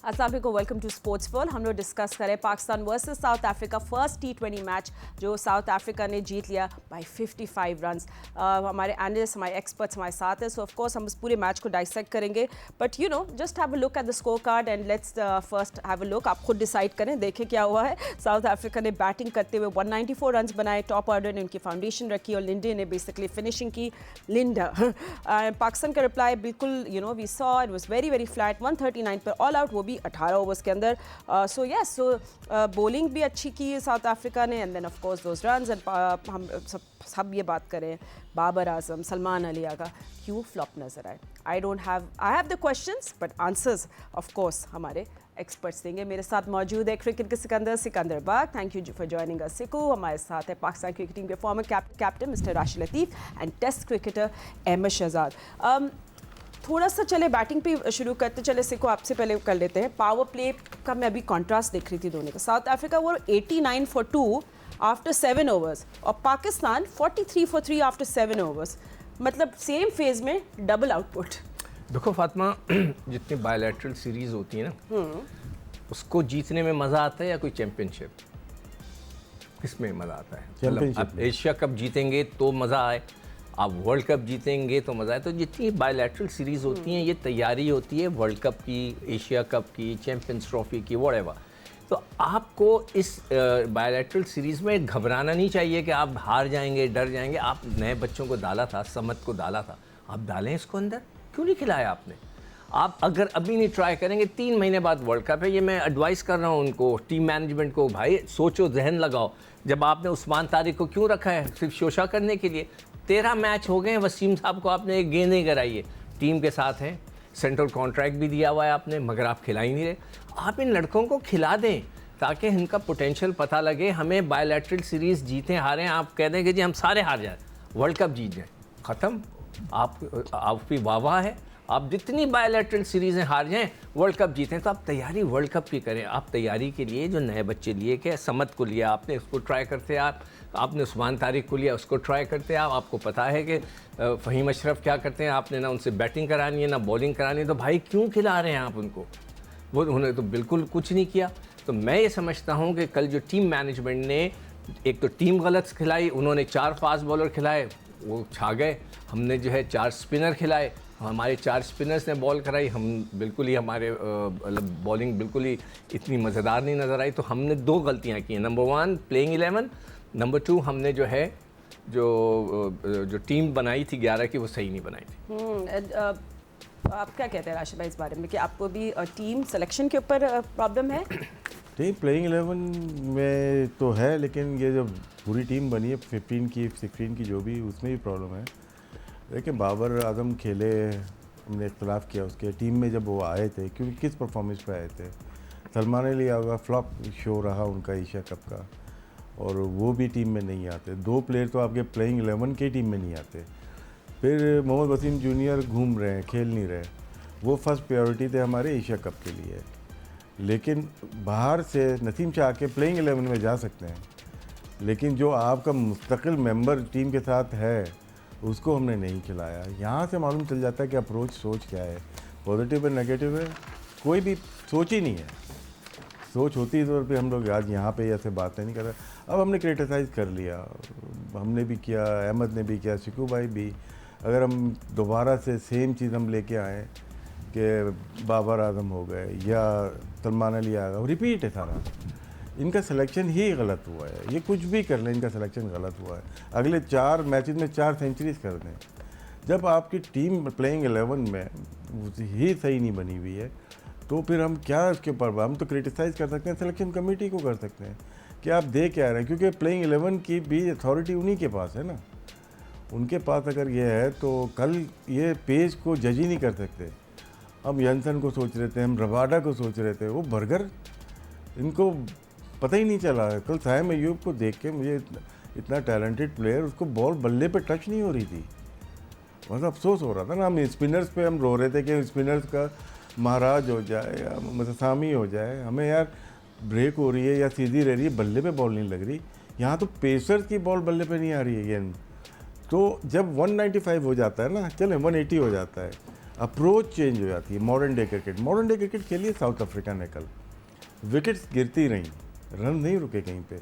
अस्सलाम वालेकुम, welcome to sports world. हम लोग डिस्कस करें Pakistan versus south Africa first T20 match जो साउथ अफ्रीका ने जीत लिया बाय 55 रन्स। हमारे एनालिस्ट, हमारे एक्सपर्ट्स हमारे साथ हैं, सो ऑफ कोर्स हम इस पूरे मैच को डाइसेक्ट करेंगे। But you know, just have a look at the score card and let's first have a look. आप खुद डिसाइड करें, देखें क्या हुआ है। साउथ अफ्रीका ने बैटिंग करते हुए 194 रन्स बनाए, टॉप ऑर्डर ने उनकी फाउंडेशन रखी और लिंडे ने बेसिकली फिनिशिंग की। लिंडा पाकिस्तान का रिप्लाई बिल्कुल you know we saw it was very very flat, 139 पर ऑल आउट, वो भी 18 ओवर्स के अंदर। सो यस, बॉलिंग भी अच्छी की साउथ अफ्रीका ने and then of course those runs. And हम सब ये बात करें बाबर आजम, सलमान अली आगा क्यों फ्लॉप नजर आए। I have the questions but answers of course हमारे एक्सपर्ट्स देंगे। मेरे साथ मौजूद है क्रिकेट के Sikandar Bakht, thank you for joining us Siku. हमारे साथ है पाकिस्तान क्रिकेट टीम के former captain mister Rashid Latif and test cricketer Ahmed Shehzad. थोड़ा सा चले बैटिंग पे शुरू करते चले। सिको आपसे पहले कर लेते हैं। पावर प्ले का मैं अभी कॉन्ट्रास्ट देख रही थी दोनों का। साउथ अफ्रीका वो 89 for 2 आफ्टर 7 ओवर्स और पाकिस्तान 43 for 3 आफ्टर 7 ओवर्स। मतलब सेम फेज में डबल आउटपुट। देखो फातिमा, जितनी बायलैटरल सीरीज होती है ना, उसको जीतने में मज़ा आता है या कोई चैंपियनशिप? किसमें मज़ा आता है? मतलब आप एशिया कप जीतेंगे तो मज़ा आए, आप वर्ल्ड कप जीतेंगे तो मज़ा आए। तो जितनी बायलैटरल सीरीज़ होती हैं, ये तैयारी होती है वर्ल्ड कप की, एशिया कप की, चैंपियंस ट्रॉफी की, व्हाटएवर। तो आपको इस बायलैटरल सीरीज़ में घबराना नहीं चाहिए कि आप हार जाएंगे, डर जाएंगे। आप नए बच्चों को डाला था, समत को डाला था, आप डालें इसको अंदर, क्यों नहीं खिलाया आपने? आप अगर अभी नहीं ट्राई करेंगे, 3 महीने बाद वर्ल्ड कप है। ये मैं एडवाइस कर रहा हूँ उनको, टीम मैनेजमेंट को, भाई सोचो, जहन लगाओ। जब आपने उस्मान तारिक को क्यों रखा है? सिर्फ शोशा करने के लिए। 13 मैच हो गए, वसीम साहब को आपने एक गेंद नहीं कराई है। टीम के साथ हैं, सेंट्रल कॉन्ट्रैक्ट भी दिया हुआ है आपने, मगर आप खिला ही नहीं रहे। आप इन लड़कों को खिला दें ताकि इनका पोटेंशियल पता लगे। हमें बायलैटरल सीरीज़ जीतें हारें, आप कह दें कि जी हम सारे हार जाएं, वर्ल्ड कप जीत जाएं, ख़त्म। आपकी वाह है। आप जितनी बायलैटरल सीरीज़ें हार जाएं, वर्ल्ड कप जीतें। तो आप तैयारी वर्ल्ड कप की करें। आप तैयारी के लिए जो नए बच्चे लिए, कि समत को लिया आपने, उसको ट्राई करते आपने उस्मान तारिक को लिया, उसको ट्राई करते आपको पता है कि फ़हीम अशरफ क्या करते हैं, आपने ना उनसे बैटिंग करानी है ना बॉलिंग करानी है, तो भाई क्यों खिला रहे हैं आप उनको? वो उन्होंने तो बिल्कुल कुछ नहीं किया। तो मैं ये समझता हूँ कि कल जो टीम मैनेजमेंट ने, एक तो टीम गलत खिलाई, उन्होंने 4 फास्ट बॉलर खिलाए, वो छा गए। हमने जो है 4 स्पिनर खिलाए, हमारे 4 स्पिनर्स ने बॉल कराई, हम बिल्कुल ही, हमारे बॉलिंग बिल्कुल ही इतनी मज़ेदार नहीं नज़र आई। तो हमने 2 गलतियाँ की हैं। नंबर 1 प्लेइंग 11, नंबर 2 हमने जो है जो टीम बनाई थी 11 की, वो सही नहीं बनाई थी। आप क्या कहते हैं राशिद भाई इस बारे में कि आपको भी टीम सिलेक्शन के ऊपर प्रॉब्लम है? टीम प्लेइंग 11 में तो है, लेकिन ये जो पूरी टीम बनी है 15 की 16 की जो भी, उसमें भी प्रॉब्लम है। देखिए बाबर आजम खेले, हमने इख्तलाफ किया उसके टीम में जब वो आए थे, क्योंकि किस परफॉर्मेंस पे आए थे। सलमान अली आगा फ्लॉप शो रहा उनका एशिया कप का, और वो भी टीम में नहीं आते। 2 प्लेयर तो आपके प्लेइंग 11 के टीम में नहीं आते। फिर मोहम्मद वसीम जूनियर घूम रहे हैं, खेल नहीं रहे। वो फर्स्ट प्रायोरिटी थे हमारे एशिया कप के लिए, लेकिन बाहर से नसीम शाह के प्लेइंग 11 में जा सकते हैं, लेकिन जो आपका मुस्तकिल मेंबर टीम के साथ है उसको हमने नहीं खिलाया। यहाँ से मालूम चल जाता है कि अप्रोच सोच क्या है, पॉजिटिव है नेगेटिव है, कोई भी सोच ही नहीं है। सोच होती तो फिर हम लोग आज यहाँ पे ऐसे बातें नहीं कर रहे। अब हमने क्रिटिसाइज़ कर लिया, हमने भी किया, अहमद ने भी किया, शिकू भाई भी। अगर हम दोबारा से सेम चीज़ हम लेके आएँ कि बाबर आजम हो गए या सलमान अली आ गए, रिपीट है सारा। इनका सिलेक्शन ही गलत हुआ है। ये कुछ भी कर लें, इनका सिलेक्शन गलत हुआ है। अगले 4 मैचेस में 4 सेंचुरीज कर दें। जब आपकी टीम प्लेइंग 11 में ही सही नहीं बनी हुई है, तो फिर हम क्या उसके ऊपर, हम तो क्रिटिसाइज़ कर सकते हैं, सिलेक्शन कमेटी को कर सकते हैं कि आप दे क्या रहे हैं, क्योंकि प्लेइंग 11 की भी अथॉरिटी उन्हीं के पास है ना। उनके पास अगर ये है तो कल ये पेज को जज ही नहीं कर सकते। हम यंसन को सोच रहे थे, हम रबाडा को सोच रहे थे, वो बर्गर, इनको पता ही नहीं चला। कल साइम अयूब को देख के मुझे इतना टैलेंटेड प्लेयर, उसको बॉल बल्ले पे टच नहीं हो रही थी। बहुत अफसोस हो रहा था ना। हम स्पिनर्स पे हम रो रहे थे कि स्पिनर्स का महाराज हो जाए या मसामी हो जाए। हमें यार ब्रेक हो रही है या सीधी रह रही है, बल्ले पे बॉल नहीं लग रही। यहाँ तो पेसर्स की बॉल बल्ले पे नहीं आ रही है गेंद। तो जब 195 हो जाता है ना, चले 180 हो जाता है, अप्रोच चेंज हो जाती है। मॉडर्न डे क्रिकेट खेलिए साउथ अफ्रीका ने कल, विकेट्स गिरती रहीं, रन नहीं रुके कहीं पे।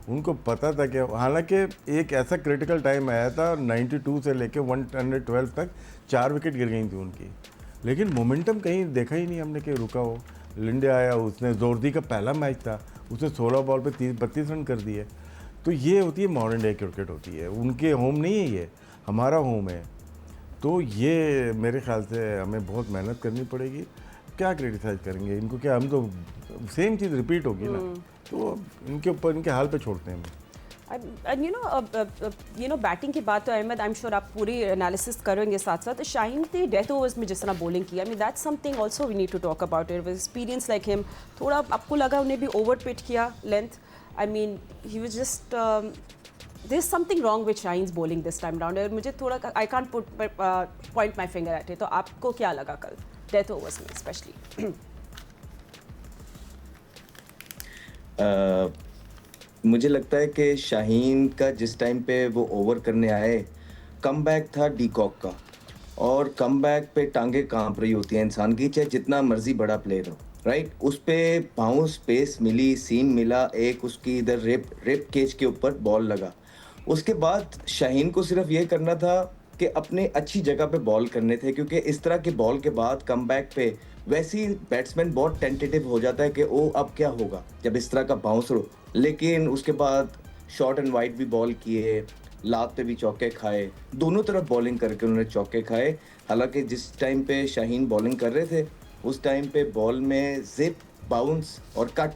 उनको पता था कि हालांकि एक ऐसा क्रिटिकल टाइम आया था 92 से लेके 112 तक 4 विकेट गिर गई थी उनकी, लेकिन मोमेंटम कहीं देखा ही नहीं हमने कि रुका हो। लिंडे आया, उसने जोरदी का पहला मैच था, उसने 16 बॉल पे 32 रन कर दिए। तो ये होती है मॉडर्न डे क्रिकेट होती है, उनके होम नहीं है, ये हमारा होम है। तो ये मेरे ख्याल से हमें बहुत मेहनत करनी पड़ेगी। क्या क्रिटिसाइज करेंगे इनको, क्या हम तो सेम चीज़ रिपीट होगी ना, तो इनके ऊपर इनके हाल पे छोड़ते हैं। And you know बैटिंग की बात तो अहमद आई एम श्योर आप पूरी एनालिसिस करेंगे साथ साथ। शाहीन ने डेथ ओवर्स में जिस तरह बॉलिंग की, I mean that's something also we need to talk about it. Experience like him, थोड़ा आपको लगा उन्हें भी ओवर पिट किया length? I mean he was just there is something wrong with Shaheen's bowling this time round. मुझे थोड़ा I can't put point my finger at it. तो आपको क्या लगा कल डेथ ओवर्स में स्पेशली? मुझे लगता है कि शाहीन का जिस टाइम पे वो ओवर करने आए, कमबैक था डीकॉक का, और कमबैक पे टांगे कांप रही होती हैं इंसान की, चाहे जितना मर्जी बड़ा प्लेयर हो, राइट। उस पे बाउंस स्पेस मिली, सीम मिला, एक उसकी इधर रिप केज के ऊपर बॉल लगा। उसके बाद शाहीन को सिर्फ ये करना था कि अपने अच्छी जगह पे बॉल करने थे, क्योंकि इस तरह के बॉल के बाद कमबैक पे वैसे ही बैट्समैन बहुत टेंटेटिव हो जाता है कि ओ अब क्या होगा जब इस तरह का बाउंस हो। लेकिन उसके बाद शॉर्ट एंड वाइड भी बॉल किए, लात पे भी चौके खाए, दोनों तरफ बॉलिंग करके उन्होंने चौके खाए। हालांकि जिस टाइम पे शाहीन बॉलिंग कर रहे थे उस टाइम पे बॉल में जिप, बाउंस और कट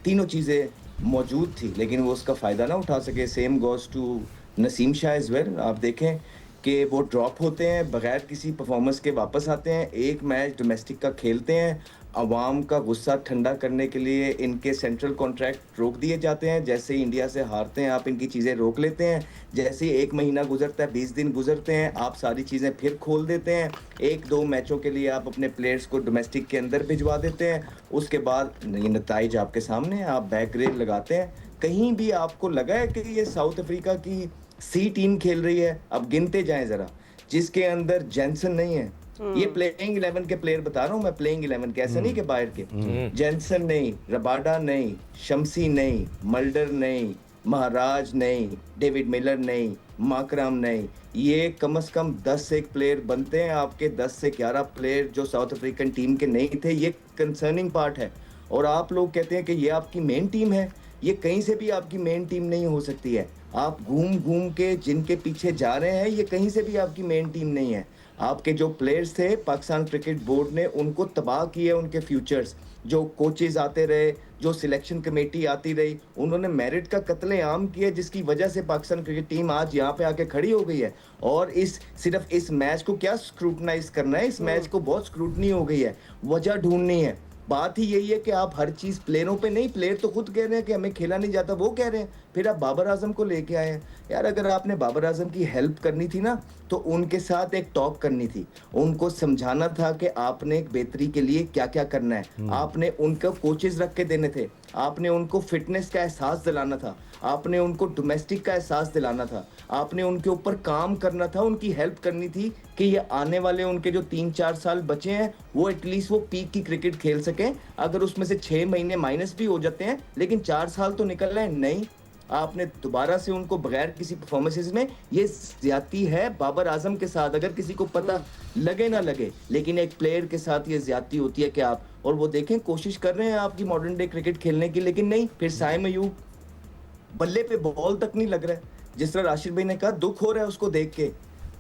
तीनों चीज़ें मौजूद थी, लेकिन वो उसका फ़ायदा ना उठा सके। Same goes to Naseem Shah as well. आप देखें कि वो ड्रॉप होते हैं, बगैर किसी परफॉर्मेंस के वापस आते हैं, एक मैच डोमेस्टिक का खेलते हैं, अवाम का गुस्सा ठंडा करने के लिए इनके सेंट्रल कॉन्ट्रैक्ट रोक दिए जाते हैं। जैसे ही इंडिया से हारते हैं आप इनकी चीज़ें रोक लेते हैं, जैसे ही 1 महीना गुजरता है, 20 दिन गुजरते हैं, आप सारी चीज़ें फिर खोल देते हैं। 1-2 मैचों के लिए आप अपने प्लेयर्स को डोमेस्टिक के अंदर भिजवा देते हैं, उसके बाद ये नताइज आपके सामने, आप बैक रेल लगाते हैं। कहीं भी आपको लगा है कि ये साउथ अफ्रीका की सी टीम खेल रही है? अब गिनते जाएं ज़रा, जिसके अंदर जेंसन नहीं है, ये प्लेइंग 11 के प्लेयर बता रहा हूँ मैं, प्लेइंग 11 के, ऐसे नहीं कि बाहर के। जेंसन नहीं, रबाडा नहीं, शम्सी नहीं, मल्डर नहीं, महाराज नहीं, डेविड मिलर नहीं, माकराम नहीं, ये कम से कम 10 से 1 प्लेयर बनते हैं। आपके 10 से 11 प्लेयर जो साउथ अफ्रीकन टीम के नहीं थे, ये कंसर्निंग पार्ट है। और आप लोग कहते हैं कि ये आपकी मेन टीम है, ये कहीं से भी आपकी मेन टीम नहीं हो सकती है। आप घूम घूम के जिनके पीछे जा रहे हैं, ये कहीं से भी आपकी मेन टीम नहीं है। आपके जो प्लेयर्स थे, पाकिस्तान क्रिकेट बोर्ड ने उनको तबाह किए, उनके फ्यूचर्स। जो कोचेज आते रहे, जो सिलेक्शन कमेटी आती रही, उन्होंने मेरिट का कत्लेआम किया, जिसकी वजह से पाकिस्तान क्रिकेट टीम आज यहाँ पे आके खड़ी हो गई है। और सिर्फ इस मैच को क्या स्क्रूटनाइज करना है, इस मैच को बहुत स्क्रूटनी हो गई है, वजह ढूंढनी है। बात ही यही है कि आप हर चीज़ प्लेयरों पे नहीं, प्लेयर तो खुद कह रहे हैं कि हमें खेला नहीं जाता, वो कह रहे हैं, फिर आप बाबर आजम को लेके आए हैं। यार अगर आपने बाबर आजम की हेल्प करनी थी ना, तो उनके साथ एक टॉक करनी थी, उनको समझाना था कि आपने एक बेहतरी के लिए क्या क्या करना है, आपने उनको कोचेस रख के देने थे, आपने उनको फिटनेस का एहसास दिलाना था, आपने उनको डोमेस्टिक का एहसास दिलाना था, आपने उनके ऊपर काम करना था, उनकी हेल्प करनी थी कि ये आने वाले उनके जो 3-4 साल बचे हैं वो एटलीस्ट वो पीक की क्रिकेट खेल सकें। अगर उसमें से 6 महीने माइनस भी हो जाते हैं, लेकिन 4 साल तो निकल रहे हैं। नहीं, आपने दोबारा से उनको बगैर किसी परफॉर्मेंसेस में, ये ज्यादती है बाबर आजम के साथ, अगर किसी को पता लगे ना लगे, लेकिन एक प्लेयर के साथ ये ज्यादती होती है कि आप, और वो देखें कोशिश कर रहे हैं आपकी मॉडर्न डे क्रिकेट खेलने की, लेकिन नहीं। फिर साइम अयूब बल्ले पे बॉल तक नहीं लग रहा है, जिस तरह राशिद भाई ने कहा, दुख हो रहा है उसको देख के।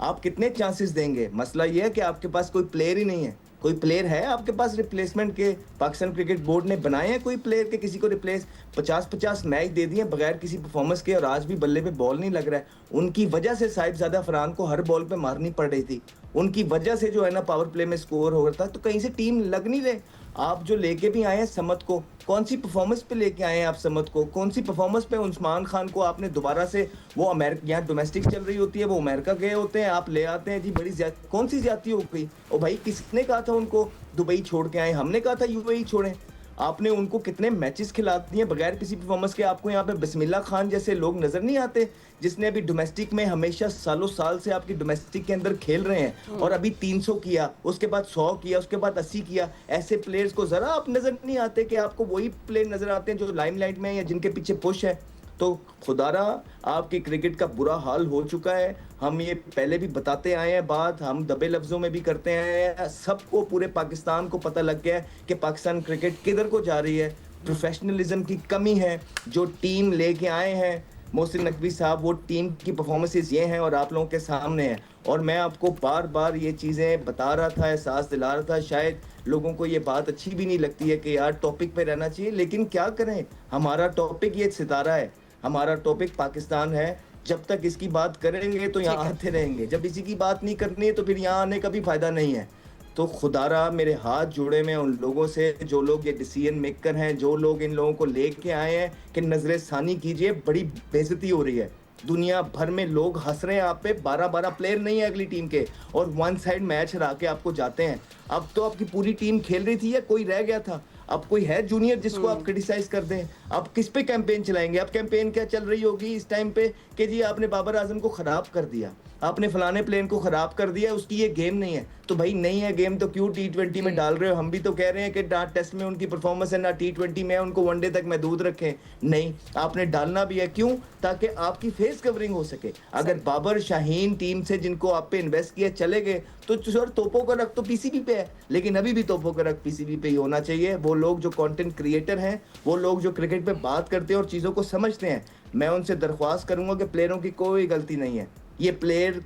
आप कितने चांसेस देंगे? मसला ये है कि आपके पास कोई प्लेयर ही नहीं है। कोई प्लेयर है आपके पास रिप्लेसमेंट के? पाकिस्तान क्रिकेट बोर्ड ने बनाए हैं कोई प्लेयर के किसी को रिप्लेस? 50-50 मैच दे दिए बगैर किसी परफॉर्मेंस के, और आज भी बल्ले पे बॉल नहीं लग रहा है। उनकी वजह से साहिबजादा फरहान को हर बॉल पे मारनी पड़ रही थी, उनकी वजह से जो है ना पावर प्ले में स्कोर हो रहा था, तो कहीं से टीम लग नहीं रहे। आप जो लेके भी आए हैं समत को, कौन सी परफॉर्मेंस पे लेके आए हैं आप समत को? कौन सी परफॉर्मेंस पे उस्मान खान को आपने दोबारा से, वो अमेरिका, यहाँ डोमेस्टिक चल रही होती है, वो अमेरिका गए होते हैं, आप ले आते हैं जी, बड़ी कौन सी ज्यादती हो गई? ओ भाई, किसने कहा था उनको दुबई छोड़ के आए? हमने कहा था यूएई छोड़ें। आपने उनको कितने मैचेस खिला दिए बगैर किसी परफॉर्मेंस के। आपको यहाँ पे बिस्मिल्लाह खान जैसे लोग नजर नहीं आते, जिसने अभी डोमेस्टिक में हमेशा सालों साल से आपकी डोमेस्टिक के अंदर खेल रहे हैं और अभी 300 किया, उसके बाद 100 किया, उसके बाद 80 किया। ऐसे प्लेयर्स को जरा आप नजर नहीं आते कि आपको वही प्लेयर नजर आते हैं जो लाइमलाइट में या जिनके पीछे पुश है। तो खुदारा आपकी क्रिकेट का बुरा हाल हो चुका है। हम ये पहले भी बताते आए हैं बात, हम दबे लफ्जों में भी करते हैं, सबको पूरे पाकिस्तान को पता लग गया है कि पाकिस्तान क्रिकेट किधर को जा रही है। प्रोफेशनलिज्म की कमी है। जो टीम लेके आए हैं मोहसिन नकवी साहब, वो टीम की परफॉर्मेंसेस ये हैं और आप लोगों के सामने हैं। और मैं आपको बार बार ये चीज़ें बता रहा था, एहसास दिला रहा था। शायद लोगों को ये बात अच्छी भी नहीं लगती है कि यार टॉपिक पे रहना चाहिए, लेकिन क्या करें, हमारा टॉपिक ये सितारा है, हमारा टॉपिक पाकिस्तान है। जब तक इसकी बात करेंगे तो यहाँ आते रहेंगे, जब इसी की बात नहीं करनी है तो फिर यहाँ आने का भी फायदा नहीं है। तो खुदारा मेरे हाथ जुड़े में उन लोगों से जो लोग ये डिसीजन मेकर हैं, जो लोग इन लोगों को लेके आए हैं कि नजर सानी कीजिए। बड़ी बेइज्जती हो रही है, दुनिया भर में लोग हंस रहे हैं आप पे। 12 प्लेयर नहीं है अगली टीम के और वन साइड मैच हरा के आपको जाते हैं। अब तो आपकी पूरी टीम खेल रही थी या कोई रह गया था? अब कोई है जूनियर जिसको आप क्रिटिसाइज कर दें? आप किस पे कैंपेन चलाएंगे? अब कैंपेन क्या चल रही होगी इस टाइम पे कि जी आपने बाबर आजम को खराब कर दिया, आपने फलाने प्लेन को खराब कर दिया, उसकी ये गेम नहीं है। तो भाई नहीं है गेम तो क्यों T20 में डाल रहे हो? हम भी तो कह रहे हैं कि ना टेस्ट में उनकी परफॉर्मेंस है ना T20 में, उनको वनडे तक महदूद रखें। नहीं, आपने डालना भी है। क्यों? ताकि आपकी फेस कवरिंग हो सके। अगर बाबर शाहीन टीम से जिनको आप पे इन्वेस्ट किया चले गए तो सर तोपों का रख तो पीसीबी पे है, लेकिन अभी भी तोपों का रख पीसीबी पे ही होना चाहिए। वो लोग जो कंटेंट क्रिएटर हैं, वो लोग जो क्रिकेट पे बात करते हैं और चीज़ों को समझते हैं, मैं उनसे दरख्वास्त करूंगा कि प्लेयरों की कोई गलती नहीं है। ये प्लेयर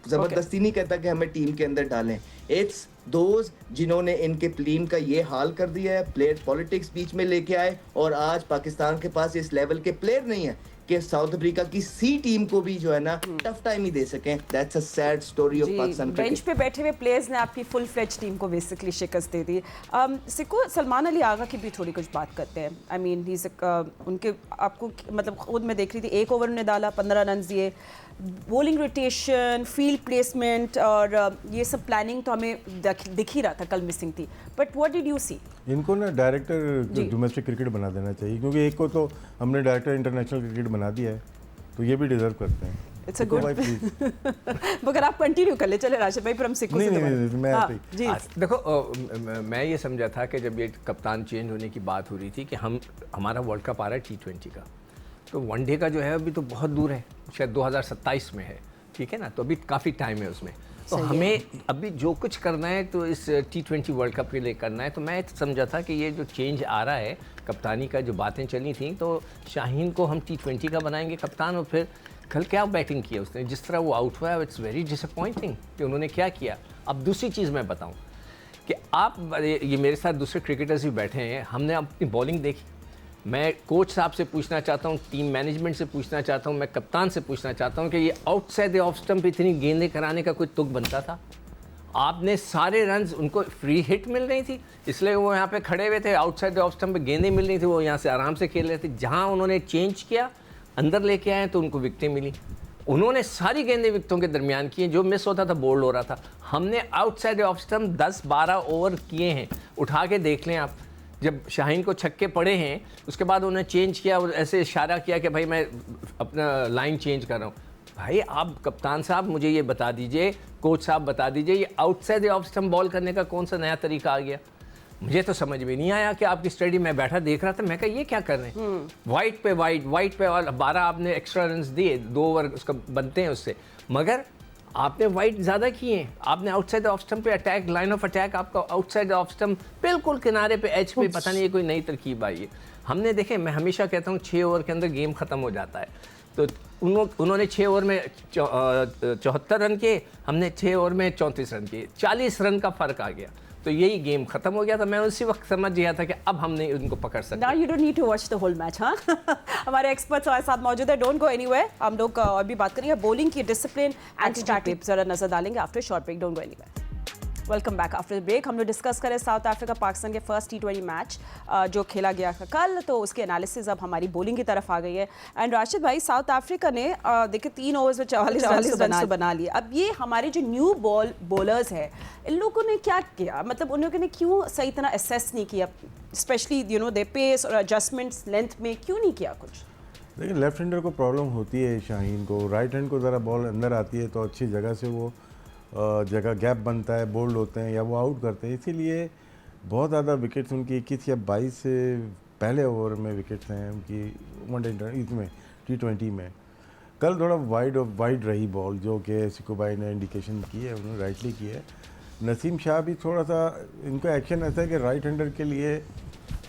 जबरदस्ती नहीं कहता कि हमें टीम के अंदर डालें। इट्स दोज जिन्होंने इनके टीम का ये हाल कर दिया है। प्लेयर पॉलिटिक्स बीच में लेके आए और आज पाकिस्तान के पास इस लेवल के प्लेयर नहीं है कि साउथ अफ्रीका की सी टीम को भी जो है ना टफ टाइम ही दे सकें। That's a sad story of Pakistan cricket. Bench पे बैठे हुए प्लेयर्स ने आपकी फुल फ्लेज टीम को बेसिकली शिकस्त दे दी। सिको, सलमान अली आगा की भी थोड़ी कुछ बात करते हैं। आई मीन उनके आपको मतलब खुद मैं देख रही थी, 1 ओवर उन्होंने डाला, 15 रन दिए। बॉलिंग रोटेशन, फील्ड प्लेसमेंट और ये सब प्लानिंग तो हमें दिख ही रहा था कल मिसिंग थी। But what did you see? इनको ना डायरेक्टर डोमेस्टिक क्रिकेट बना देना चाहिए, क्योंकि एक को तो हमने डायरेक्टर इंटरनेशनल क्रिकेट बना दिया है, तो ये भी डिजर्व करते हैं। इट्स अ गुड मगर आप कंटिन्यू कर ले। चले राशिद भाई, पर हम सिक्को से नहीं, जी देखो मैं ये समझा था कि जब ये कप्तान चेंज होने की बात हो रही थी कि हमारा वर्ल्ड कप आ रहा है T20 का, तो वनडे का जो है अभी तो बहुत दूर है, शायद 2027 में है, ठीक है ना, तो अभी काफ़ी टाइम है उसमें। तो हमें अभी जो कुछ करना है तो इस T20 वर्ल्ड कप के लिए करना है। तो मैं समझा था कि ये जो चेंज आ रहा है कप्तानी का, जो बातें चली थी, तो शाहीन को हम T20 का बनाएंगे कप्तान। और फिर कल क्या बैटिंग किया उसने, जिस तरह वो आउट हुआ है, इट्स वेरी डिसअपॉइंटिंग कि उन्होंने क्या किया। अब दूसरी चीज़ मैं बताऊँ कि आप ये मेरे साथ दूसरे क्रिकेटर्स भी बैठे हैं, हमने अपनी बॉलिंग देखी। मैं कोच साहब से पूछना चाहता हूँ, टीम मैनेजमेंट से पूछना चाहता हूँ, मैं कप्तान से पूछना चाहता हूँ कि ये आउटसाइड द ऑफ स्टंप इतनी गेंदें कराने का कोई तुक बनता था? आपने सारे रन्स, उनको फ्री हिट मिल रही थी, इसलिए वो यहाँ पे खड़े हुए थे। आउटसाइड द ऑफ स्टंप पे गेंदें मिल रही थी, वो यहाँ से आराम से खेल रहे थे। जहाँ उन्होंने चेंज किया, अंदर लेके आए तो उनको विकटें मिली। उन्होंने सारी गेंदें विकटों के दरमियान की, जो मिस होता था बोल्ड हो रहा था। हमने आउटसाइड ऑफ स्टंप 10-12 ओवर किए हैं, उठा के देख लें आप। जब शाहीन को छक्के पड़े हैं, उसके बाद उन्होंने चेंज किया और ऐसे इशारा किया कि भाई मैं अपना लाइन चेंज कर रहा हूँ। भाई आप कप्तान साहब मुझे ये बता दीजिए, कोच साहब बता दीजिए, ये आउटसाइड ऑफ स्टंप बॉल करने का कौन सा नया तरीका आ गया? मुझे तो समझ में नहीं आया कि आपकी स्टडी में बैठा देख रहा था, मैं कहा ये क्या कर रहे हैं? वाइट पे वाइट पे, और 12 आपने एक्स्ट्रा रन्स दिए, 2 ओवर उसका बनते हैं उससे, मगर आपने वाइट ज़्यादा किए हैं। आपने आउटसाइड ऑफ स्टंप पे अटैक, लाइन ऑफ अटैक आपका आउटसाइड ऑफ स्टंप बिल्कुल किनारे पे, एज पे, पता नहीं ये कोई नई तरकीब आई है। हमने देखे, मैं हमेशा कहता हूँ 6 ओवर के अंदर गेम ख़त्म हो जाता है। तो उन्होंने 6 ओवर में 74 रन किए, हमने 6 ओवर में 34 रन किए, 40 रन का फ़र्क आ गया। तो यही गेम खत्म हो गया था। मैं उसी वक्त समझ गया था कि अब हमने उनको पकड़ सकते। Now you don't need to watch the whole match, हाँ? हमारे एक्सपर्ट्स हमारे साथ मौजूद है, डोंट गो एनीवेयर। हम लोग और भी बात करेंगे बॉलिंग की, डिसिप्लिन, एंटी-टैक्टिक, जरा नजर डालेंगे after short break. Don't go anywhere. Welcome back after break. हम लोग डिस्कस करें साउथ अफ्रीका पाकिस्तान के फर्स्ट T20 मैच जो खेला गया था कल, तो उसके एनालिसिस अब हमारी बॉलिंग की तरफ आ गई है। एंड राशिद भाई, साउथ अफ्रीका ने देखिए 3 ओवर्स में 44 रन बना लिए। अब ये हमारे जो न्यू बॉलर्स है, इन लोगों ने क्या किया, मतलब उन लोगों ने क्यों सही तरह असेस नहीं किया, स्पेशली दे पेस और एडजस्टमेंट्स लेंथ में क्यों नहीं किया कुछ? देखिए, लेफ्ट हैंडर को प्रॉब्लम होती है शाहीन को, राइट हैंड को ज़रा बॉल अंदर आती है तो अच्छी जगह से वो जगह गैप बनता है, बोल्ड होते हैं या वो आउट करते हैं। इसीलिए बहुत ज़्यादा विकेट्स उनकी 21 या 22 से पहले ओवर में विकेट्स हैं उनकी वनडे इसमें T20 में। कल थोड़ा वाइड रही बॉल, जो कि सिक्कू भाई ने इंडिकेशन की है, उन्होंने राइटली की है। नसीम शाह भी थोड़ा सा, इनका एक्शन ऐसा है कि राइट हैंडर के लिए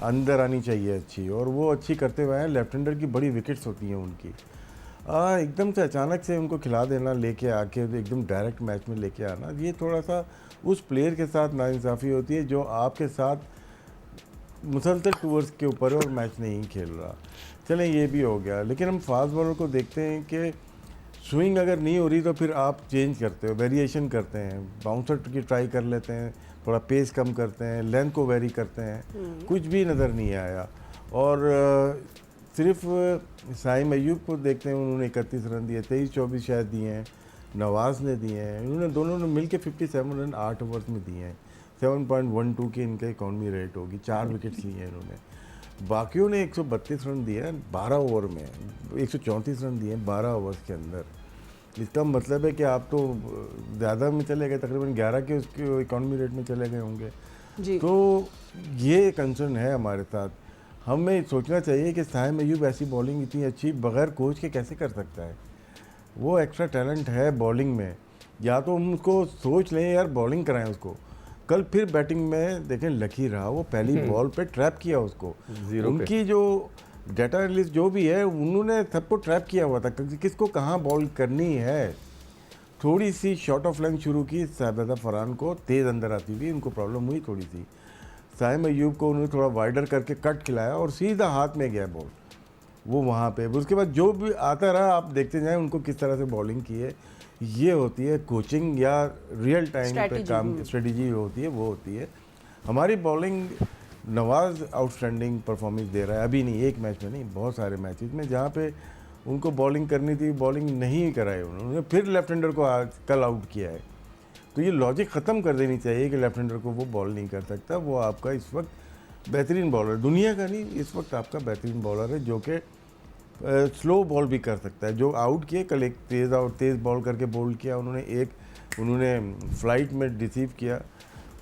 अंदर आनी चाहिए अच्छी, और वो अच्छी करते हुए हैं। लेफ्ट हैंडर की बड़ी विकेट्स होती हैं उनकी, एकदम से अचानक से उनको खिला देना, लेके आके एकदम डायरेक्ट मैच में लेके आना, ये थोड़ा सा उस प्लेयर के साथ नाइंसाफ़ी होती है जो आपके साथ मुसलसल टूर्स के ऊपर है और मैच नहीं खेल रहा। चलें, ये भी हो गया। लेकिन हम फास्ट बॉलर को देखते हैं कि स्विंग अगर नहीं हो रही तो फिर आप चेंज करते हो, वेरिएशन करते हैं, बाउंसर की ट्राई कर लेते हैं, थोड़ा पेस कम करते हैं, लेंथ को वेरी करते हैं। कुछ भी नज़र नहीं आया। और सिर्फ साइम अयूब को देखते हैं, उन्होंने 31 रन दिए, 23-24 शायद दिए हैं, नवाज़ ने दिए हैं, इन्होंने दोनों ने मिलके 57 रन 8 ओवर्स में दिए हैं। 7.12 की इनका इकॉनमी रेट होगी, 4 विकेट्स लिए हैं इन्होंने। बाकियों ने 132 रन दिए हैं 12 ओवर में, 134 रन दिए हैं 12 ओवर्स के अंदर। इसका मतलब है कि आप तो ज़्यादा में चले गए, तकरीबन 11 के उसके इकॉनमी रेट में चले गए होंगे जी। तो ये कंसर्न है हमारे साथ। हमें सोचना चाहिए कि साइम अयूब ऐसी बॉलिंग इतनी अच्छी बग़ैर कोच के कैसे कर सकता है। वो एक्स्ट्रा टैलेंट है बॉलिंग में, या तो हम उसको सोच लें यार बॉलिंग कराएं उसको। कल फिर बैटिंग में देखें लकी रहा, वो पहली बॉल पे ट्रैप किया उसको। उनकी जो डाटा एनालिस्ट जो भी है, उन्होंने सबको ट्रैप किया हुआ था कि किसको कहाँ बॉल करनी है। थोड़ी सी शॉर्ट ऑफ लेंथ शुरू की, शाहजादा फरहान को तेज़ अंदर आती हुई उनको प्रॉब्लम हुई थोड़ी सी। साइम अयूब को उन्होंने थोड़ा वाइडर करके कट खिलाया और सीधा हाथ में गया बॉल वो वहाँ पे। उसके बाद जो भी आता रहा, आप देखते जाएं उनको किस तरह से बॉलिंग की है। ये होती है कोचिंग या रियल टाइम पे काम, स्ट्रेटजी होती है, वो होती है। हमारी बॉलिंग, नवाज़ आउटस्टैंडिंग परफॉर्मेंस दे रहा है, अभी नहीं, एक मैच में नहीं, बहुत सारे मैचेस में जहाँ पे उनको बॉलिंग करनी थी, बॉलिंग नहीं कराई उन्होंने। फिर लेफ्ट हैंडर को कल आउट किया है। तो ये लॉजिक ख़त्म कर देनी चाहिए कि लेफ्ट हैंडर को वो बॉल नहीं कर सकता। वो आपका इस वक्त बेहतरीन बॉलर, दुनिया का नहीं, इस वक्त आपका बेहतरीन बॉलर है, जो कि स्लो बॉल भी कर सकता है। जो आउट किए कल, एक तेज़ बॉल करके बोल्ड किया उन्होंने फ्लाइट में रिसीव किया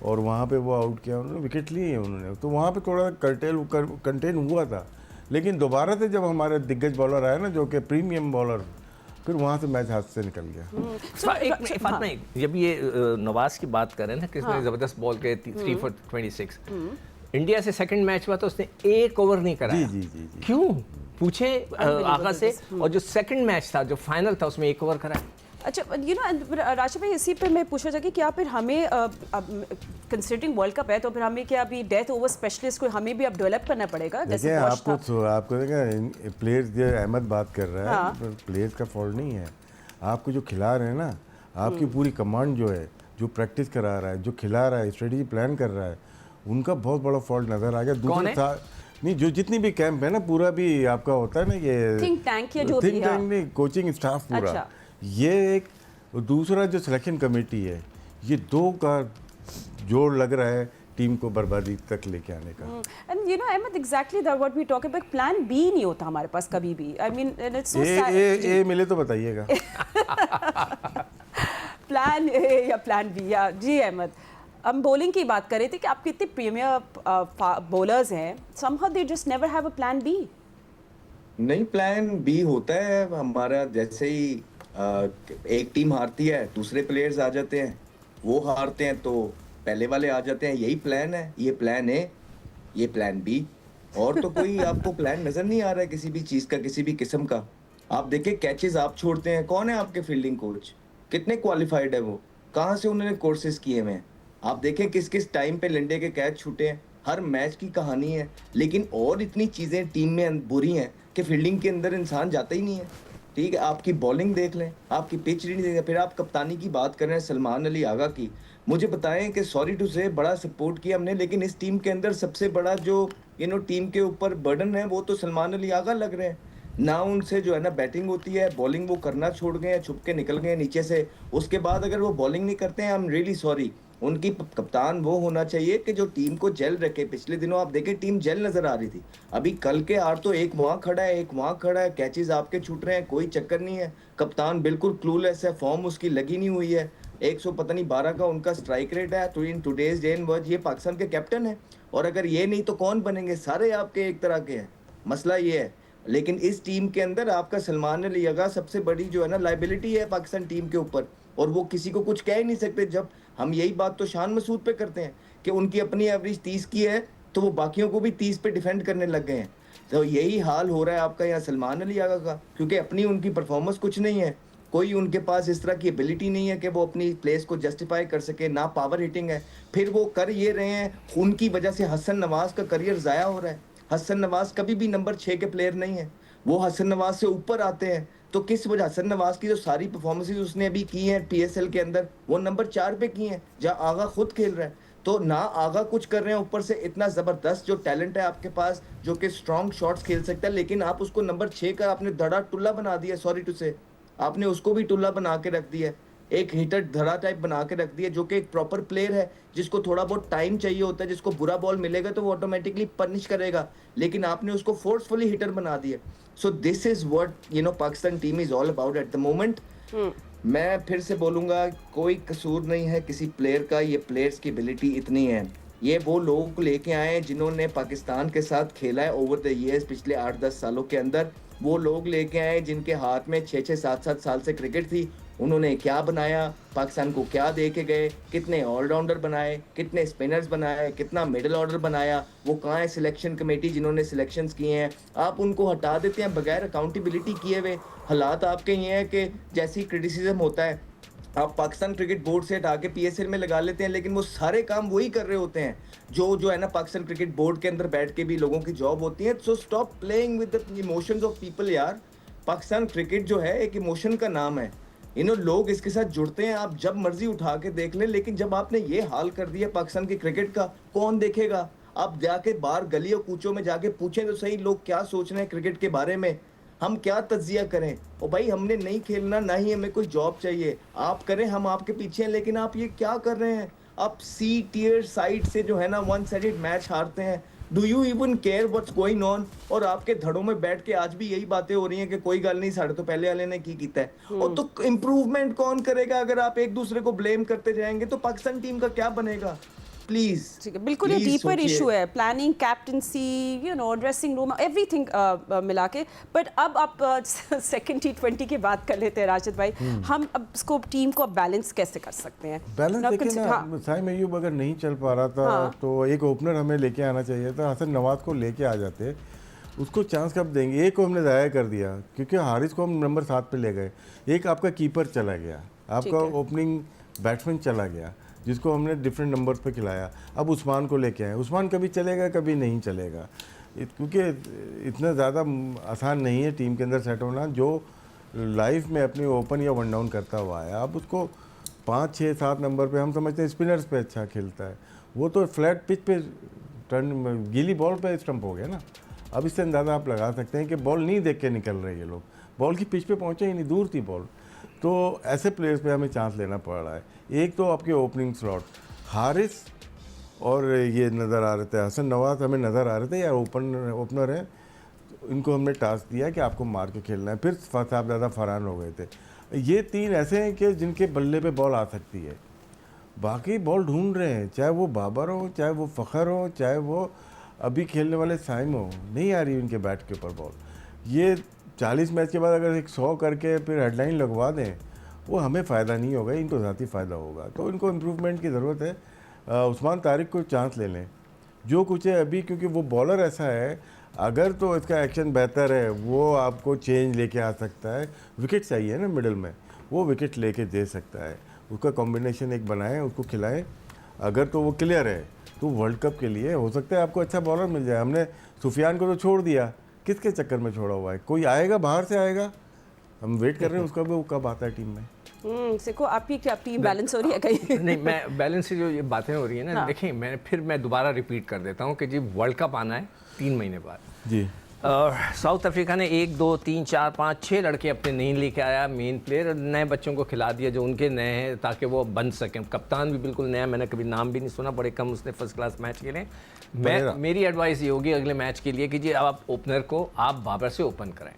और वहाँ पे वो आउट किया, उन्होंने विकेट लिए हैं उन्होंने। तो वहाँ पे थोड़ा कंटेन हुआ था। लेकिन दोबारा से जब हमारे दिग्गज बॉलर आए ना, जो कि प्रीमियम बॉलर, फिर वहाँ से मैच हाथ से निकल गया। जब ये नवाज की बात करें ना, किसने ज़बरदस्त बॉल के 3 for 26, इंडिया से सेकंड मैच हुआ तो उसने 1 ओवर नहीं कराया। जी। क्यों पूछे आगा से? और जो सेकंड मैच था, जो फाइनल था, उसमें 1 ओवर कराया। अच्छा, राशिद भाई, इसी पे मैं पूछना चाहती क्या फिर हमें कंसिडरिंग वर्ल्ड कप है तो फिर हमें क्या अभी डेथ ओवर स्पेशलिस्ट को हमें भी अब डेवलप करना पड़ेगा? जैसे आपको देखा प्लेयर्स, जो अहमद बात कर रहा है, प्लेयर्स का फॉल्ट नहीं है। आपको जो खिला रहे हैं ना, आपकी पूरी कमांड जो है, जो प्रैक्टिस करा रहा है, जो खिला रहा है, स्ट्रेटजी प्लान कर रहा है, उनका बहुत बड़ा फॉल्ट नजर आ गया। दूसरा नहीं, जो जितनी भी कैंप है ना, पूरा भी आपका होता है ना, ये थिंक टैंक या जो भी है, नहीं, कोचिंग स्टाफ पूरा। अच्छा। ये एक, दूसरा जो सिलेक्शन कमेटी है, ये 2 का जोड़ लग रहा है टीम को बर्बादी तक लेके आने का। And Ahmed, exactly that what we talk about. Plan B नहीं होता हमारे पास कभी भी। आई मीन इट्स सो ए मिले तो बताइएगा। प्लान ए या प्लान बी, या जी अहमद, हम बॉलिंग की बात कर रहे थे कि आप कितने प्रीमियर बॉलर्स हैं, somehow they just never have a plan B। नहीं, प्लान बी होता है हमारा। जैसे ही एक टीम हारती है, दूसरे प्लेयर्स आ जाते हैं, वो हारते हैं तो पहले वाले आ जाते हैं। यही प्लान है, ये प्लान ए, ये प्लान बी। और तो कोई आपको प्लान नजर नहीं आ रहा है किसी भी चीज का, किसी भी किस्म का। आप देखिए, कैचेस आप छोड़ते हैं, कौन है आपके फील्डिंग कोच? कितने क्वालिफाइड है वो? कहाँ से उन्होंने कोर्सेज किए हुए हैं? आप देखें किस किस टाइम पे लंडे के कैच छूटे हैं। हर मैच की कहानी है। लेकिन और इतनी चीजें टीम में बुरी हैं कि फील्डिंग के अंदर इंसान जाता ही नहीं है। ठीक है, आपकी बॉलिंग देख लें, आपकी पिच रीडिंग देख लें, फिर आप कप्तानी की बात कर रहे हैं सलमान अली आगा की। मुझे बताएं कि सॉरी टू से बड़ा सपोर्ट किया हमने, लेकिन इस टीम के अंदर सबसे बड़ा जो टीम के ऊपर बर्डन है वो तो सलमान अली आगा लग रहे हैं। ना उनसे जो है ना बैटिंग होती है, बॉलिंग वो करना छोड़ गए हैं, छुप के निकल गए हैं नीचे से। उसके बाद अगर वो बॉलिंग नहीं करते हैं, आई एम रियली सॉरी। उनकी कप्तान वो होना चाहिए कि जो टीम को जेल रखे। पिछले दिनों आप देखें टीम जेल नजर आ रही थी, अभी कल के आर तो एक वहां खड़ा है, एक वहां खड़ा है, कैचेस आपके छूट रहे हैं, कोई चक्कर नहीं है। कप्तान बिल्कुल क्लूलेस है, फॉर्म उसकी लगी नहीं हुई है। 100 पता नहीं 12 का उनका स्ट्राइक रेट है। तो in today's day and word ये पाकिस्तान के कैप्टन है, और अगर ये नहीं तो कौन बनेंगे? सारे आपके एक तरह के हैं। मसला ये है। लेकिन इस टीम के अंदर आपका सलमान अली अगा सबसे बड़ी जो है ना लाइबिलिटी है पाकिस्तान टीम के ऊपर, और वो किसी को कुछ कह ही नहीं सकते। जब हम यही बात तो शान मसूद पे करते हैं कि उनकी अपनी एवरेज 30 की है, तो वो बाकियों को भी 30 पे डिफेंड करने लग गए हैं। तो यही हाल हो रहा है आपका यहाँ सलमान अली आगा का, क्योंकि अपनी उनकी परफॉर्मेंस कुछ नहीं है, कोई उनके पास इस तरह की एबिलिटी नहीं है कि वो अपनी प्लेस को जस्टिफाई कर सके, ना पावर हिटिंग है। फिर वो कर ये रहे हैं, उनकी वजह से हसन नवाज का करियर ज़ाया हो रहा है। हसन नवाज कभी भी नंबर 6 के प्लेयर नहीं है, वो हसन नवाज से ऊपर आते हैं। तो किस वजह? हसन नवाज की जो सारी परफॉर्मेंसेज उसने अभी की हैं पीएसएल के अंदर, वो नंबर 4 पे की हैं, जहाँ आगा खुद खेल रहा है। तो ना आगा कुछ कर रहे हैं, ऊपर से इतना ज़बरदस्त जो टैलेंट है आपके पास, जो कि स्ट्रॉन्ग शॉट्स खेल सकता है, लेकिन आप उसको नंबर 6 का आपने धड़ा टुल्ला बना दिया। सॉरी टू से, आपने उसको भी टुल्ला बना के रख दिया, एक हिटर धड़ा टाइप बना के रख दिया, जो कि एक प्रॉपर प्लेयर है, जिसको थोड़ा बहुत टाइम चाहिए होता है, जिसको बुरा बॉल मिलेगा तो वो ऑटोमेटिकली पनिश करेगा, लेकिन आपने उसको फोर्सफुली हिटर बना दिया। So this is what Pakistan team is all about at the moment. मैं फिर से बोलूँगा, कोई कसूर नहीं है किसी प्लेयर का, ये प्लेयर्स की एबिलिटी इतनी है। ये वो लोगों को लेके आए हैं जिन्होंने पाकिस्तान के साथ खेला है ओवर द ईयर्स, पिछले 8-10 सालों के अंदर। वो लोग लेके आए जिनके हाथ में 6-6, 7-7 साल से क्रिकेट थी। उन्होंने क्या बनाया, पाकिस्तान को क्या दे के गए, कितने ऑलराउंडर बनाए, कितने स्पिनर्स बनाए, कितना मिडिल ऑर्डर बनाया। वो कहाँ है सिलेक्शन कमेटी जिन्होंने सिलेक्शंस किए हैं? आप उनको हटा देते हैं बगैर अकाउंटेबिलिटी किए हुए। हालात आपके ये हैं कि जैसी क्रिटिसिज्म होता है, आप पाकिस्तान क्रिकेट बोर्ड से हटा के पीएसएल में लगा लेते हैं, लेकिन वो सारे काम वही कर रहे होते हैं जो है ना पाकिस्तान क्रिकेट बोर्ड के अंदर बैठ के भी लोगों की जॉब होती है। So stop playing with the emotions of people यार। पाकिस्तान क्रिकेट जो है एक इमोशन का नाम है, लोग इसके साथ जुड़ते हैं, आप जब मर्जी उठा के देख लें। लेकिन जब आपने ये हाल कर दिया पाकिस्तान के क्रिकेट का, कौन देखेगा? आप जाके बाहर गलियों कूचों में जाके पूछें तो सही, लोग क्या सोच रहे हैं क्रिकेट के बारे में, हम क्या तज्जिया करें। ओ भाई, हमने नहीं खेलना, ना ही हमें कोई जॉब चाहिए, आप करें, हम आपके पीछे हैं। लेकिन आप ये क्या कर रहे हैं? आप सी टियर साइड से जो है ना वन साइडेड मैच हारते हैं। Do you even care what's going on? और आपके धड़ों में बैठ के आज भी यही बातें हो रही हैं कि कोई गल नहीं, साढ़े तो पहले वाले ने की कीता है। और तो इम्प्रूवमेंट कौन करेगा? अगर आप एक दूसरे को ब्लेम करते जाएंगे तो पाकिस्तान टीम का क्या बनेगा? प्लीज, ठीक है, बिल्कुल ये डीपर इशू है, planning, captaincy, dressing room, everything मिला के। बट अब आप सेकंड T20 की बात कर लेते हैं राशिद भाई। हम अब इसको टीम को बैलेंस कैसे कर सकते हैं? बैलेंस देखिए ना, साइम अय्यूब अगर नहीं चल पा रहा था तो एक ओपनर हमें लेके आना चाहिए था। हसन नवाज को लेके आ जाते, उसको चांस कब देंगे? एक को हमने ज़ाया कर दिया क्योंकि हारिस को हम नंबर 7 पे ले गए। एक आपका कीपर चला गया, आपका ओपनिंग बैट्समैन चला गया, जिसको हमने डिफरेंट नंबर्स पे खिलाया। अब उस्मान को लेके आए, उस्मान कभी चलेगा कभी नहीं चलेगा, क्योंकि इतना ज़्यादा आसान नहीं है टीम के अंदर सेट होना। जो लाइफ में अपनी ओपन या वन डाउन करता हुआ है, अब उसको 5, 6, 7 नंबर पे हम समझते हैं स्पिनर्स पे अच्छा खेलता है। वो तो फ्लैट पिच पे टर्न, गीली बॉल पे स्टंप हो गया ना। अब इससे अंदाज़ा आप लगा सकते हैं कि बॉल नहीं देख के निकल रहे ये लोग, बॉल की पिच पे पहुँचे ही नहीं, दूर थी बॉल। तो ऐसे प्लेयर्स पे हमें चांस लेना पड़ रहा है। एक तो आपके ओपनिंग स्लॉट हारिस और ये नज़र आ रहे थे, हसन नवाज हमें नज़र आ रहे थे यार ओपनर है, इनको हमने टास्क दिया कि आपको मार के खेलना है। फिर साहबजादा फरहान हो गए थे। ये 3 ऐसे हैं कि जिनके बल्ले पे बॉल आ सकती है, बाकी बॉल ढूंढ रहे हैं, चाहे वो बाबर हो, चाहे वो फ़खर हो, चाहे वो अभी खेलने वाले साइम हो, नहीं आ रही उनके बैट के ऊपर बॉल। ये 40 मैच के बाद अगर एक 100 करके फिर हेडलाइन लगवा दें, वो हमें फ़ायदा नहीं होगा, इनको ज़ाती फ़ायदा होगा। तो इनको इम्प्रूवमेंट की ज़रूरत है। उस्मान तारिक को चांस ले लें जो कुछ है अभी, क्योंकि वो बॉलर ऐसा है, अगर तो इसका एक्शन बेहतर है वो आपको चेंज लेके आ सकता है। विकेट चाहिए ना मिडल में, वो विकेट लेके दे सकता है। उसका कॉम्बिनेशन एक बनाएं, उसको खिलाएं। अगर तो वो क्लियर है तो वर्ल्ड कप के लिए हो सकता है आपको अच्छा बॉलर मिल जाए। हमने सुफियान को तो छोड़ दिया, किसके चक्कर में छोड़ा हुआ है? कोई आएगा बाहर से आएगा, हम वेट कर रहे हैं उसका भी, वो कब आता है टीम में। देखो आपकी क्या टीम बैलेंस हो रही है कहीं? नहीं, मैं बैलेंस से जो ये बातें हो रही है ना, देखिए मैं दोबारा रिपीट कर देता हूँ कि जी वर्ल्ड कप आना है 3 महीने बाद जी। साउथ अफ्रीका ने 1 2 3 4 5 6 लड़के अपने नहीं लेके आया, मेन प्लेयर नए बच्चों को खिला दिया जो उनके नए हैं ताकि वो बन सकें। कप्तान भी बिल्कुल नया, मैंने कभी नाम भी नहीं सुना, बड़े कम उसने फर्स्ट क्लास मैच खेले। मेरी एडवाइस ये होगी अगले मैच के लिए कि जी आप ओपनर को आप बाबर से ओपन कराएं।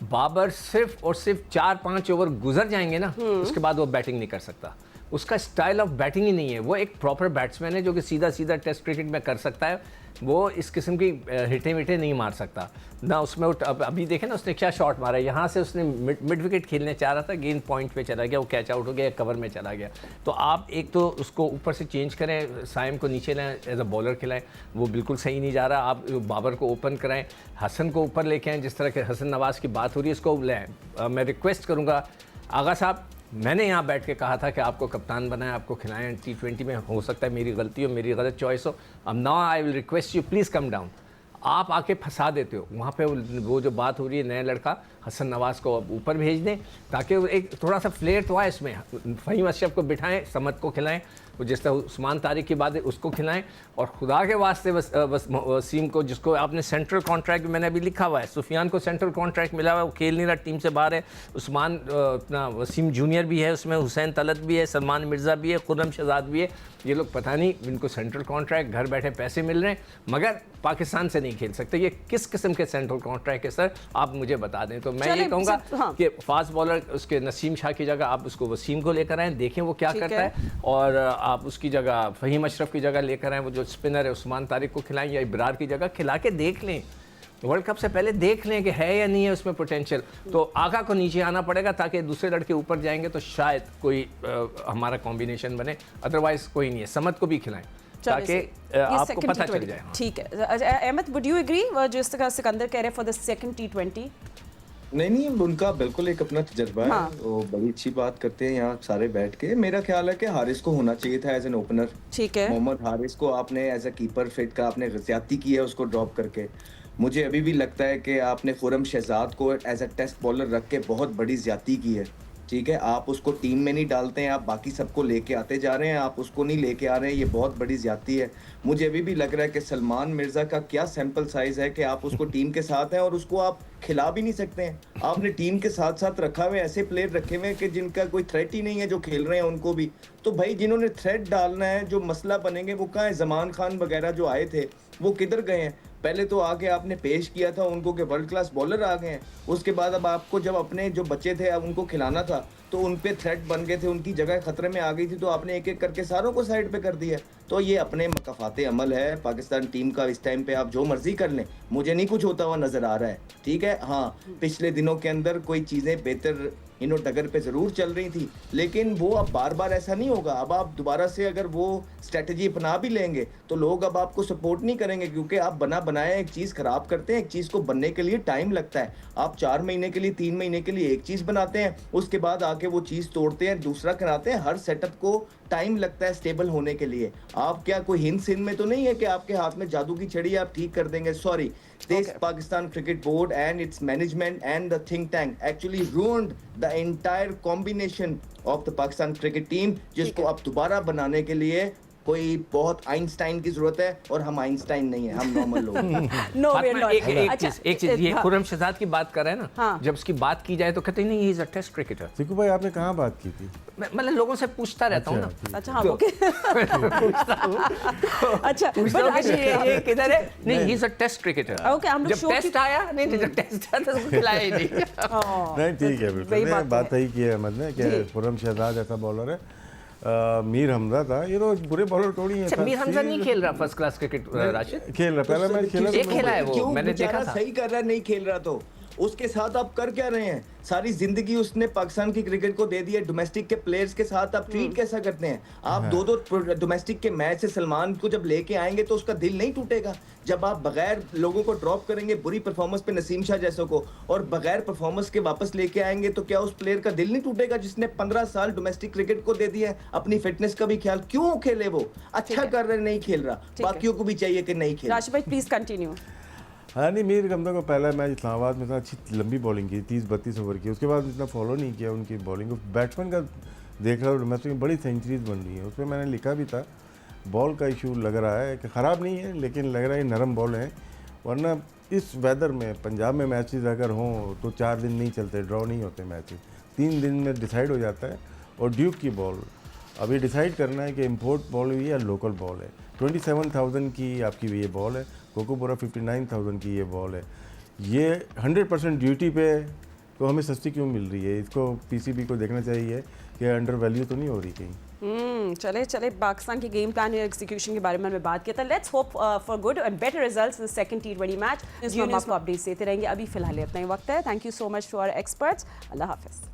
बाबर सिर्फ और सिर्फ 4-5 ओवर गुजर जाएंगे ना, उसके बाद वो बैटिंग नहीं कर सकता। उसका स्टाइल ऑफ बैटिंग ही नहीं है। वो एक प्रॉपर बैट्समैन है जो कि सीधा सीधा टेस्ट क्रिकेट में कर सकता है। वो इस किस्म की हिटें विटें नहीं मार सकता ना। उसमें अभी देखें ना उसने क्या शॉट मारा है, यहाँ से उसने मिड विकेट खेलने चाह रहा था, गेंद पॉइंट पे चला गया, वो कैच आउट हो गया, कवर में चला गया। तो आप एक तो उसको ऊपर से चेंज करें, साइम को नीचे लाएं, एज अ बॉलर खिलाएं, वो बिल्कुल सही नहीं जा रहा। आप बाबर को ओपन कराएं, हसन को ऊपर लेके आएँ, जिस तरह के हसन नवाज़ की बात हो रही है उसको लें। मैं रिक्वेस्ट करूँगा आगा साहब, मैंने यहाँ बैठ के कहा था कि आपको कप्तान बनाएं, आपको खिलाएं T20 में। हो सकता है मेरी गलती हो, मेरी गलत चॉइस हो। अब now I will request you please come down. आप आके फंसा देते हो वहाँ पे। वो जो बात हो रही है, नया लड़का हसन नवाज़ को अब ऊपर भेज दें ताकि एक थोड़ा सा फ्लेयर तो आए इसमें। फ़हीम अशरफ को बिठाएं, समद को खिलाएं, वो जिस तरह उस्मान तारिक की बात है उसको खिलाएं। और खुदा के वास्ते वसीम को, जिसको आपने सेंट्रल कॉन्ट्रैक्ट मैंने अभी लिखा हुआ है, सुफियान को सेंट्रल कॉन्ट्रैक्ट मिला हुआ है, वो खेल नहीं रहा, टीम से बाहर है। उस्मान अपना वसीम जूनियर भी है उसमें, हुसैन तलत भी है, सलमान मिर्ज़ा भी है, खुर्रम शहजाद भी है। ये लोग पता नहीं इनको सेंट्रल कॉन्ट्रैक्ट, घर बैठे पैसे मिल रहे हैं मगर पाकिस्तान से नहीं खेल सकते। ये किस किस्म के सेंट्रल कॉन्ट्रैक्ट है सर, आप मुझे बता दें। तो मैं ये कहूँगा कि फास्ट बॉलर उसके नसीम शाह की जगह आप उसको वसीम को लेकर आएँ, देखें वो क्या करता है। और आप उसकी जगह फ़हीम अशरफ की जगह लेकर आएँ, वो जो स्पिनर है उस्मान तारिक को खिलाएं, या इब्रार की जगह खिला के देख लें। वर्ल्ड कप से पहले देख लें कि है या नहीं है उसमें पोटेंशियल। तो आगा को नीचे आना पड़ेगा ताकि दूसरे लड़के ऊपर जाएंगे तो शायद कोई हमारा कॉम्बिनेशन बने, अदरवाइज कोई नहीं है। समद को भी खिलाएं ताकि आपको पता चल जाए। ठीक है अहमद, वुड यू एग्री जिस तरह सिकंदर कह रहे फॉर द सेकंड T20? नहीं, उनका बिल्कुल एक अपना तजर्बा है। वो बड़ी अच्छी बात करते हैं यहाँ सारे बैठ के। मेरा ख्याल है कि हारिस को होना चाहिए था एज एन ओपनर। ठीक है, मोहम्मद हारिस को आपने एज अ कीपर फिट का आपने ज्यादती की है उसको ड्रॉप करके। मुझे अभी भी लगता है कि आपने खुर्रम शहजाद को एज अ टेस्ट बॉलर रख के बहुत बड़ी ज्यादती की है। ठीक है, आप उसको टीम में नहीं डालते हैं, आप बाकी सबको लेके आते जा रहे हैं, आप उसको नहीं लेके आ रहे हैं, ये बहुत बड़ी ज्यादती है। मुझे अभी भी लग रहा है कि सलमान मिर्ज़ा का क्या सैंपल साइज है कि आप उसको टीम के साथ हैं और उसको आप खिला भी नहीं सकते हैं। आपने टीम के साथ साथ रखा हुए ऐसे प्लेयर रखे हुए हैं कि जिनका कोई थ्रेट ही नहीं है, जो खेल रहे हैं उनको भी। तो भाई जिन्होंने थ्रेट डालना है, जो मसला बनेंगे, वो कहाँ है? जमान खान वगैरह जो आए थे वो किधर गए हैं? पहले तो आके आपने पेश किया था उनको कि वर्ल्ड क्लास बॉलर आ गए हैं, उसके बाद अब आपको जब अपने जो बच्चे थे अब उनको खिलाना था तो उन पे थ्रेट बन गए थे, उनकी जगह खतरे में आ गई थी, तो आपने एक एक करके सारों को साइड पे कर दिया। तो ये अपने मकफाते अमल है पाकिस्तान टीम का। इस टाइम पे आप जो मर्जी कर लें, मुझे नहीं कुछ होता हुआ नजर आ रहा है। ठीक है, हाँ पिछले दिनों के अंदर कोई चीज़ें बेहतर डगर पे ज़रूर चल रही थी, लेकिन वो अब बार बार ऐसा नहीं होगा। अब आप दोबारा से अगर वो स्ट्रेटजी अपना भी लेंगे तो लोग अब आपको सपोर्ट नहीं करेंगे, क्योंकि आप बना बनाया एक चीज़ ख़राब करते हैं। एक चीज़ को बनने के लिए टाइम लगता है। आप 4 महीने के लिए 3 महीने के लिए एक चीज़ बनाते हैं, उसके बाद आके वो चीज़ तोड़ते हैं, दूसरा कराते हैं। हर सेटअप को टाइम लगता है स्टेबल होने के लिए। आप क्या कोई हिंद सिंध में तो नहीं है कि आपके हाथ में जादू की छड़ी आप ठीक कर देंगे। Sorry, this Pakistan Cricket Board and its management and the think tank actually ruined the entire combination of the Pakistan cricket team, जिसको अब दोबारा बनाने के लिए कोई बहुत आइंस्टाइन की जरूरत है, और हम आइंस्टाइन नहीं है, हम नॉर्मल लोग हैं। No way not. एक चीज ये खुर्रम शहजाद की बात कर रहे हैं ना, जब उसकी बात की जाए तो कहते हैं नहीं, he is a test cricketer. Siku भाई आपने कहाँ बात की थी? मतलब लोगों से पूछता रहता हूँ ना। अच्छा, हाँ ओके। अच्छा, ये किधर है? नहीं, he is a test cricketer. Okay, हम लोग जब टेस्ट आया, नहीं जब टेस्ट आया तो उसको खिलाया ही नहीं। नहीं ठीक है, बिल्कुल बात सही की है अहमद ने कि खुर्रम शहजाद ऐसा बॉलर है। मीर हमजा था, ये तो बुरे बॉलर थोड़ी है। मीर हमजा नहीं खेल रहा फर्स्ट क्लास क्रिकेट राशिद, खेल रहा, पहला मैच खेला है वो, मैंने देखा था। सही कर रहा है, नहीं खेल रहा तो उसके साथ आप कर क्या रहे हैं? सारी जिंदगी उसने पाकिस्तान की क्रिकेट को दे दी है। डोमेस्टिक के प्लेयर्स के साथ आप ट्रीट कैसा करते हैं? आप दो डोमेस्टिक के मैच से सलमान को जब लेके आएंगे तो उसका दिल नहीं टूटेगा। जब आप बगैर लोगों को ड्रॉप करेंगे, बुरी परफॉर्मेंस पे नसीम शाह जैसों को, और बगैर परफॉर्मेंस के वापस लेके आएंगे, तो क्या उस प्लेयर का दिल नहीं टूटेगा जिसने 15 साल डोमेस्टिक क्रिकेट को दे दिया है? अपनी फिटनेस का भी ख्याल क्यों खेले? वो अच्छा कर रहे, नहीं खेल रहा, बाकियों को भी चाहिए कि नहीं खेले। राशिद भाई प्लीज कंटिन्यू। हाँ नहीं, मीर हमजा को पहला मैच इस्लामाबाद में था, अच्छी लंबी बॉलिंग की 30-32 ओवर की, उसके बाद इतना फॉलो नहीं किया उनकी बॉलिंग को। बैट्समैन का देख रहा हूँ डोमेस्टिक में बड़ी सेंचुरीज बन रही है, उसमें मैंने लिखा भी था बॉल का इशू लग रहा है कि ख़राब नहीं है लेकिन लग रहा है नरम बॉल है, वरना इस वेदर में पंजाब में मैचेस अगर हों तो 4 दिन नहीं चलते, ड्रॉ नहीं होते मैचेस, 3 दिन में डिसाइड हो जाता है। और ड्यूक की बॉल अभी डिसाइड करना है कि इम्पोर्ट बॉल है या लोकल बॉल है। 27,000 की आपकी ये बॉल है, कोकोपुरा 59,000 की ये बॉल है, ये 100% ड्यूटी पे तो हमें सस्ती क्यों मिल रही है? इसको पीसीबी को देखना चाहिए कि अंडर वैल्यू तो नहीं हो रही कहीं। चले पाकिस्तान के गेम प्लान और एग्जीक्यूशन के बारे में हमने बात किया था। Let's hope for good and better results in second T20 match. हम आपको अपडेट्स देते रहेंगे। अभी फिलहाल इतना ही वक्त है। Thank you so much to our experts. अल्लाह हाफिज़।